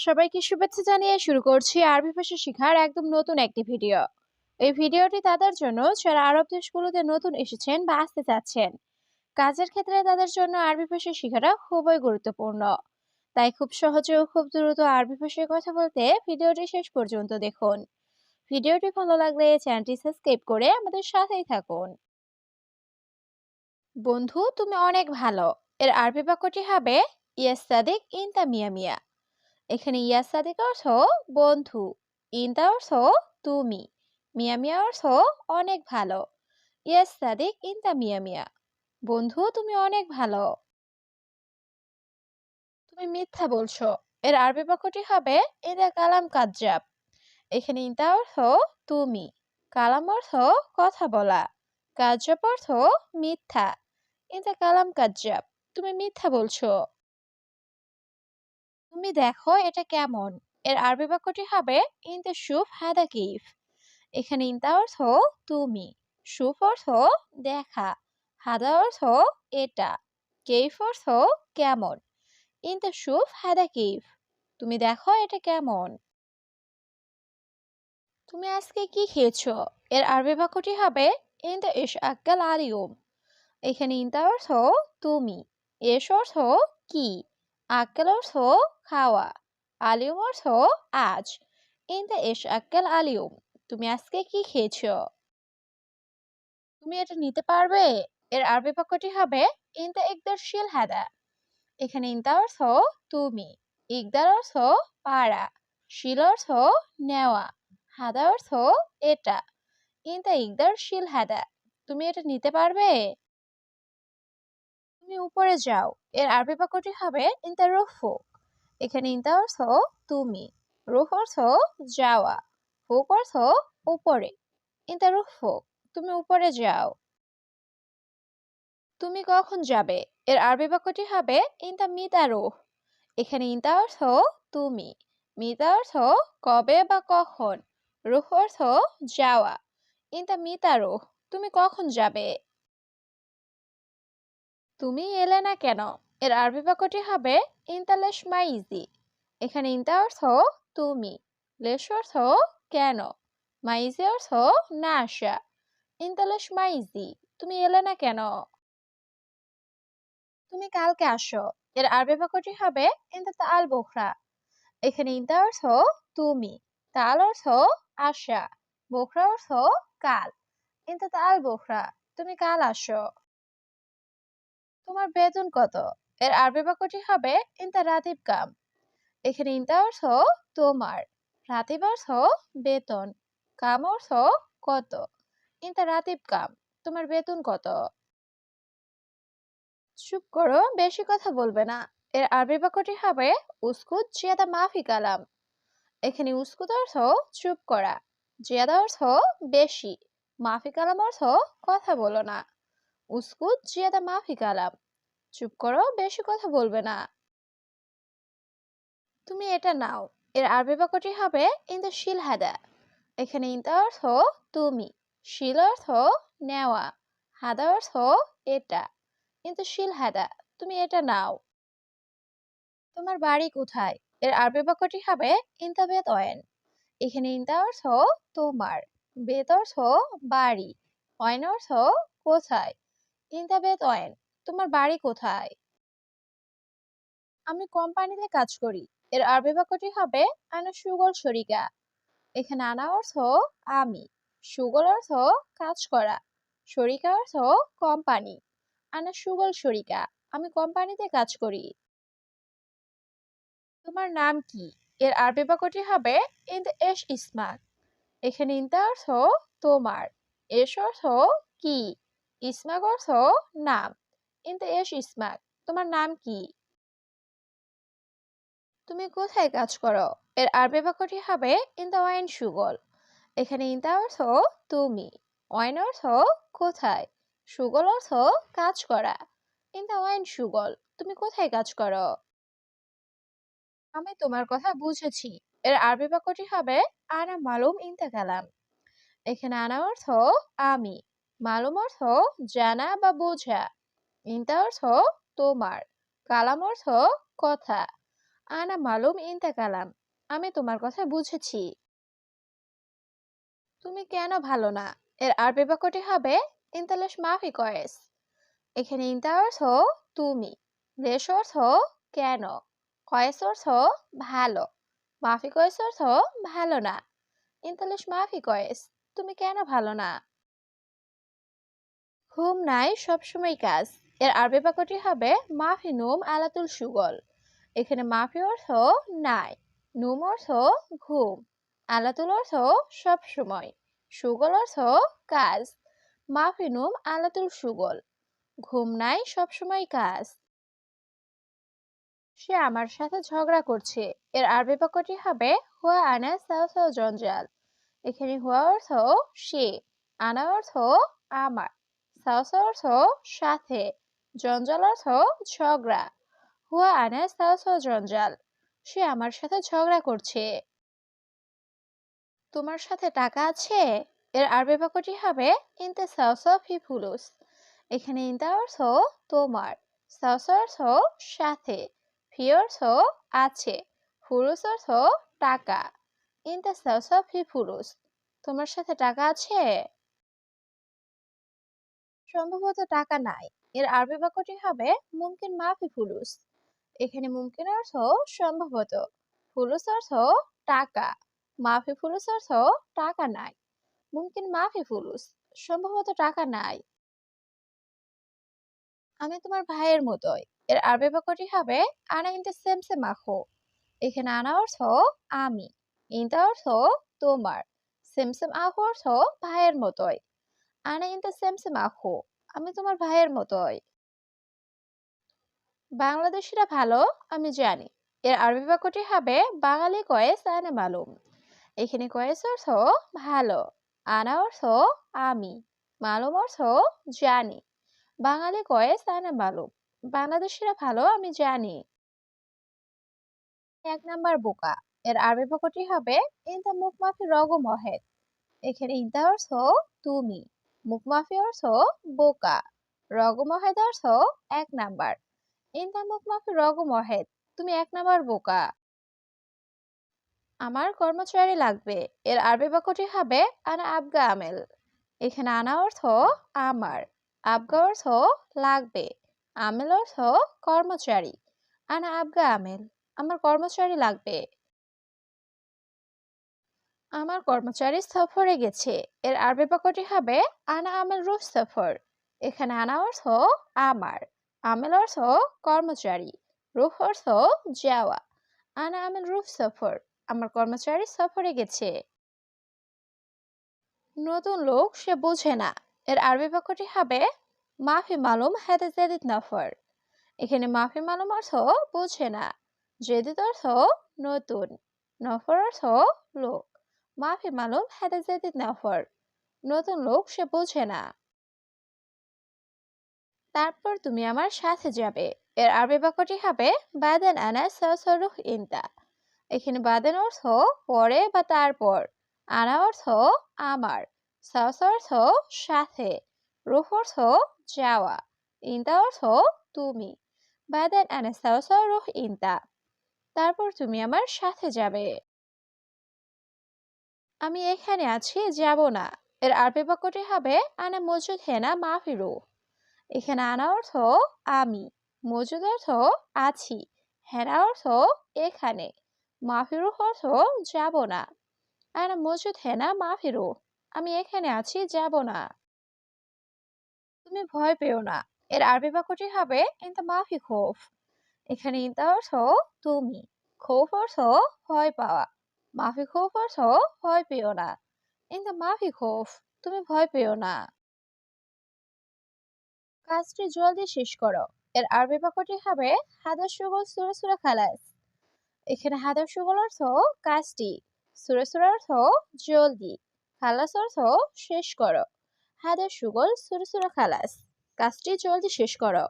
সবাইকে শুভেচ্ছা জানিয়ে শুরু করছি আরবি ভাষা শেখার একদম নতুন একটি ভিডিও। এই ভিডিওটি তাদের জন্য যারা আরব দেশগুলোতে নতুন এসেছেন বা আসতে চাচ্ছেন। কাজের ক্ষেত্রে তাদের জন্য আরবি ভাষা শেখাটা খুবই গুরুত্বপূর্ণ। তাই খুব সহজে ও খুব দ্রুত আরবি ভাষায় কথা বলতে ভিডিওটি শেষ পর্যন্ত দেখুন। ভিডিওটি ভালো লাগলে চ্যানেলটি সাবস্ক্রাইব করে আমাদের সাথেই থাকুন। বন্ধু, তুমি অনেক ভালো। এর আরবি বাক্যটি হবে ইয়েস সাদিক ইনতা মিয়া মিয়া। এখানে ইয়া সাদিক অর্থ বন্ধু, ইনতা অর্থ তুমি, মিয়া মিয়া অর্থ অনেক ভালো। ইয়েস সাদিক ইনতা মিয়া মিয়া, বন্ধু তুমি অনেক ভালো। তুমি মিথ্যা বলছো। এর আরবি বাক্যটি হবে ইদা কালাম কাজ্জাব। এখানে ইনতা অর্থ তুমি, কালাম অর্থ কথা বলা, কাজ্জাব অর্থ মিথ্যা। ইদা কালাম কাজ্জাব, তুমি মিথ্যা বলছো। তুমি দেখো এটা কেমন। এর আরবি বাক্যটি হবে ইনতা শুফ হাদা কিফ। এখানে ইনতা অর্থ তুমি, শুফ অর্থ দেখা, হাদা অর্থ এটা, কেইফ অর্থ কেমন। ইনতা শুফ হাদা কিফ, তুমি দেখো এটা কেমন। তুমি আজকে কি খেয়েছো। এর আরবি বাক্যটি হবে ইনতা ইশ আক্কাল আলিয়ুম। এখানে ইনতা অর্থ তুমি, এস অর্থ কি, আক্কেল অর্থ খাওয়া, আলিয়ুম অর্থ আজ। ইনতা ইশ আক্কাল আলিয়ুম, তুমি আজকে কি খেয়েছো। তুমি এটা নিতে পারবে। এর আরবি বাক্যটি হবে ইনতা ইকদার শিল হাদা। এখানে ইনতা অর্থ তুমি, ইকদার অর্থ পারা, শিল অর্থ নেওয়া, হাদা অর্থ এটা। ইনতা ইকদার শিল হাদা, তুমি এটা নিতে পারবে। তুমি উপরে যাও। এর আরবি বাক্যটি হবে ইনতা রুফু। এখানে ইনতা অর্থ তুমি, রুফ অর্থ যাওয়া, ফুক অর্থ উপরে। ইনতা রুফু, তুমি উপরে যাও। তুমি কখন যাবে। এর আরবি বাক্যটি হবে ইনতা মিতা রুহ। এখানে ইনতা অর্থ তুমি, মিতা অর্থ কবে বা কখন, রুহ অর্থ যাওয়া। ইনতা মিতা রুহ, তুমি কখন যাবে। তুমি এলে না কেন। এর আরবি বাক্যটি হবে ইনতা লেশ মাইজি। এখানে ইনতা অর্থ তুমি, লেশ অর্থ কেন, মাইজি অর্থ না আসা। ইনতা লেশ মাইজি, তুমি এলে না কেন। তুমি কালকে আসো। এর আরবি বাক্যটি হবে ইনতা তাআল বুকরা। এখানে ইনতা অর্থ তুমি, তাল অর্থ আসা, বুকরা অর্থ কাল। ইনতা তাআল বুকরা, তুমি কাল আসো। তোমার বেতন কত। এর আরবি বাক্যটি হবে ইনতা রাতিব কাম। এখানে ইনতা অর্থ তোমার, রাতিব অর্থ বেতন, কাম অর্থ কত। ইনতা রাতিব কাম, তোমার বেতন কত। চুপ করো, বেশি কথা বলবে না। এর আরবি বাক্যটি হবে উস্কুত জিয়াদা মাফি কালাম। এখানে উস্কুত অর্থ চুপ করা, জিয়াদা অর্থ বেশি, মাফি কালাম অর্থ কথা বলো না। উস্কুত জিয়াদা মাফি কালাম, চুপ করো, বেশি কথা বলবে না। তুমি এটা নাও। এর আরবি বাক্যটি হবে ইনদা শিল হাদা। এখানে ইনতা অর্থ তুমি, শিল অর্থ নেওয়া, হাদা অর্থ এটা। কিন্তু শিল হাদা, তুমি এটা নাও। তোমার বাড়ি কোথায়। এর আরবি বাক্যটি হবে ইনতা বেত ওয়েন। এখানে ইনতা অর্থ তোমার, বেত অর্থ বাড়ি, ওয়েন অর্থ কোথায়। ইনতা বেত ওয়েন, তোমার বাড়ি কোথায়। আমি কোম্পানিতে কাজ করি। এর আরবি বাক্যটি হবে আনা সুগল শরিকা। এখানে আনা অর্থ আমি, সুগল অর্থ কাজ করা, শরিকা অর্থ কোম্পানি। আনা সুগল শরিকা, আমি কোম্পানিতে কাজ করি। তোমার নাম কি। এর আরবি বাক্যটি হবে ইনতা এশ ইসমাক। এখানে ইনতা অর্থ তোমার, এশ অর্থ কি, ইসমাক অর্থ নাম। ইনতা এশ ইসমাক, তোমার নাম কি। তুমি কোথায় কাজ করো। এর আরবি বাক্যটি হবে ইনতা ওয়াইন সুগল। এখানে ইনতা অর্থ তুমি, ওয়াইন অর্থ কোথায়, সুগল অর্থ কাজ করা। ইনতা ওয়াইন সুগল, তুমি কোথায় কাজ করো। আমি তোমার কথা বুঝেছি। এর আরবি বাক্যটি হবে আনা মালুম ইনতা কালাম। এখানে আনা অর্থ আমি, মালুম অর্থ জানা বা বোঝা, ইনতা অর্থ তোমার, কালাম অর্থ কথা। আনা মালুম ইনতা কালাম। আমি তোমার কথা বুঝেছি। তুমি কেন ভালো না? এর আরবি বাক্যটি হবে ইনতা মাফি কয়েস। এখানে ইনতা অর্থ তুমি, লেশ অর্থ কেন, কয়েস অর্থ ভালো, মাফি কয়েস অর্থ ভালো না। ইনতা মাফি কয়েস, তুমি কেন ভালো না? ঘুম নাই সবসময় কাজ। এর আরবি বাক্যটি হবে মাফি নুম আলাতুল সুগল। এখানে মাফি অর্থ নাই, নুম অর্থ ঘুম, আলাতুল অর্থ সব সময়, সুগল অর্থ কাজ। মাফি নুম আলাতুল সুগল, ঘুম নাই সবসময় কাজ। সে আমার সাথে ঝগড়া করছে। এর আরবি বাক্যটি হবে হুয়া আনা সাও জঞ্জাল। এখানে হুয়া অর্থ সে, আনা অর্থ আমার, সাও অর্থ সাথে, জঞ্জাল অর্থ ঝগড়া। হুয়া আনা সাও জঞ্জাল, সে আমার সাথে ঝগড়া করছে। তোমার সাথে টাকা আছে? এর আরবি বাক্যটি হবে ইনতে সাও ফি ফুলুস। এখানে ইনতা অর্থ তোমার, সাও অর্থ সাথে, ফি অর্থ আছে, ফুলুস অর্থ টাকা। ইনতে সাও ফি ফুলুস, তোমার সাথে টাকা আছে? সম্ভবত টাকা নাই। এর আরবি বাক্যটি হবে মুমকিন মাফি ফুলুস। এখানে মুমকিন অর্থ সম্ভবত, ফুলুস অর্থ টাকা, মাফি ফুলুস অর্থ টাকা নাই। মুমকিন মাফি ফুলুস, সম্ভবত টাকা নাই। আমি তোমার ভাইয়ের মতোই। এর আরবি বাক্যটি হবে আনা ইনতে সেমসে মাখো। এখানে আনা অর্থ আমি, ইনতা অর্থ তোমার, সেমসেম আহু অর্থ ভাইয়ের মতোই। আনা ইনতে সেমসে মাখো, আমি তোমার ভাইয়ের মতোই। বাংলাদেশিরা ভালো, আমি জানি। এর আরবি বাক্যটি হবে বাঙালি কয়েস আনা মালুম। এখানে কয়েস অর্থ ভালো, আনা অর্থ আমি, মালুম অর্থ জানি। বাঙালি কয়েস আনা মালুম, বাংলাদেশিরা ভালো, আমি জানি। এক নাম্বার বোকা। এর আরবি বাক্যটি হবে ইনতা মুখ মাফি রগ মহেদ। এখানে ইনতা অর্থ তুমি, মুখ মাফি অর্থ বোকা, রগ মহেদ অর্থ এক নাম্বার। ইনতা মুখ মাফি রগ মহেদ, তুমি এক নাম্বার বোকা। আমার কর্মচারী লাগবে। এর আরবি বাক্যটি হবে আনা আবগা আমেল। এখানে আনা অর্থ আমার, আবগা অর্থ লাগবে, আমেল অর্থ কর্মচারী। আনা আবগা আমেল, আমার কর্মচারী লাগবে। আমার কর্মচারী সফরে গেছে। এর আরবি বাক্যটি হবে আনা আমেল রুহ সফর। এখানে আনা অর্থ আমার, আমেল অর্থ কর্মচারী, রুহ অর্থ যাওয়া। আনা আমেল রুহ সফর, আমার কর্মচারী সফরে গেছে। নতুন লোক সে বোঝে না। এর আরবি বাক্যটি হবে মাফি মালুম হাদা জাদিদ নফর। এখানে মাফি মালুম অর্থ বোঝে না, জাদিদ অর্থ নতুন, নফর অর্থ লোক। মাফি মালুম হাদা জাদিদ নফর, নতুন লোক সে বোঝে না। তারপর তুমি আমার সাথে যাবে। এর আরবি বাক্যটি হবে বাদান আনা সাসরুহ ইনতা। এখানে বাদান অর্থ পরে বা তারপর, আনা অর্থ আমার, সাস অর্থ সাথে, রুহ অর্থ যাওয়া, ইনতা অর্থ তুমি। বাদান আনা সাসরুহ ইনতা, তারপর তুমি আমার সাথে যাবে। আমি এখানে আছি, যাব না। এর আরবি বাক্যটি হবে আনা মজুদ হেনা মাফিরু। এখানে আনা অর্থ আমি, মজুদ অর্থ আছি, হেনা অর্থ এখানে, মাফিরু অর্থ যাব না। আনা মজুদ হেনা মাফিরু, আমি এখানে আছি, যাব না। তুমি ভয় পেও না। এর আরবি বাক্যটি হবে ইনতা মাফি খৌফ। এখানে ইনতা অর্থ তুমি, খৌফ অর্থ ভয় পাওয়া, মাফি খৌফ অর্থ ভয় পেও না। ইনতা মাফি খৌফ, তুমি ভয় পেও না। কাজটি জলদি শেষ করো। এর আরবি বাক্যটি হবে হাদা শুগল সুরা সুরা খালাস। এখানে হাদা শুগল অর্থ কাজটি, সুরা সুরা অর্থ জলদি, খালাস অর্থ শেষ করো। হাদা শুগল সুরা সুরা খালাস, কাজটি জলদি শেষ করো।